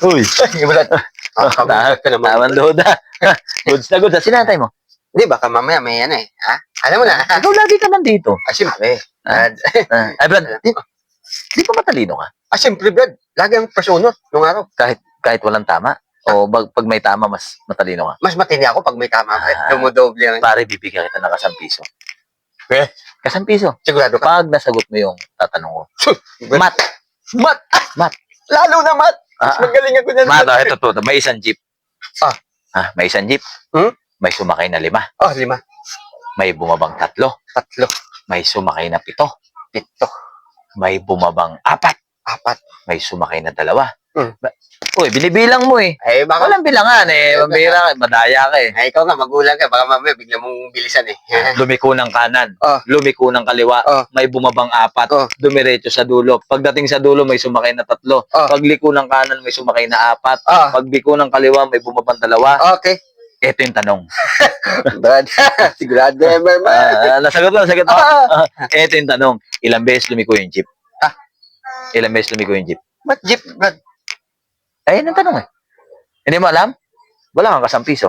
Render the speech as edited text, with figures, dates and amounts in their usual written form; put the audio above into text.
Uy. Brad. Kamulat ka naman. Taman load ha. Goods na goods. Sinatay mo. Hindi, baka mamaya may ano eh. Ha? Alam mo na. Ikaw lagi ka nandito. Siyempre. Ah. Brad. Ay, Brad, di pa matalino ka? Siyempre, Brad. Lagi ang pasunod nung araw. Kahit walang tama? O pag may tama, mas matalino ka? Mas matindi ako pag may tama. Dumudoble yan. Pare, bibigyan kita ng #1,000. Eh? ₱1,000. Sigurado ka? Pag nasagot mo yung tatanong ko. Mat. Mat! Mat. Lalo na mat! Mas magaling ako na. Mat, ito. May isang jeep. May isang jeep. May sumakay na 5. 5. May bumabang 3. 3. May sumakay na 7. 7. May bumabang 4. 4. May sumakay na 2. Uy, binibilang mo eh. Baka... Walang bilangan eh. Mabira ka, madaya ka eh. Ikaw nga, magulang ka. Baka mamaya bigla mong bilisan eh. Lumiko ng kanan. Lumiko ng kaliwa. May bumabang 4. Dumiretso sa dulo. Pagdating sa dulo, may sumakay na 3. Pagliko ng kanan, may sumakay na 4. Pagbiko ng kaliwa, may bumabang 2. Okay. Ito yung tanong. Brad, sigurado ever man. Nasagot mo. Ito yung tanong. Ilang beses lumiko yung jeep? Ilang beses lumiko yung jeep? Ba't jeep, Brad? Ayun ang tanong eh. Hindi mo alam? Wala kang ₱1,000.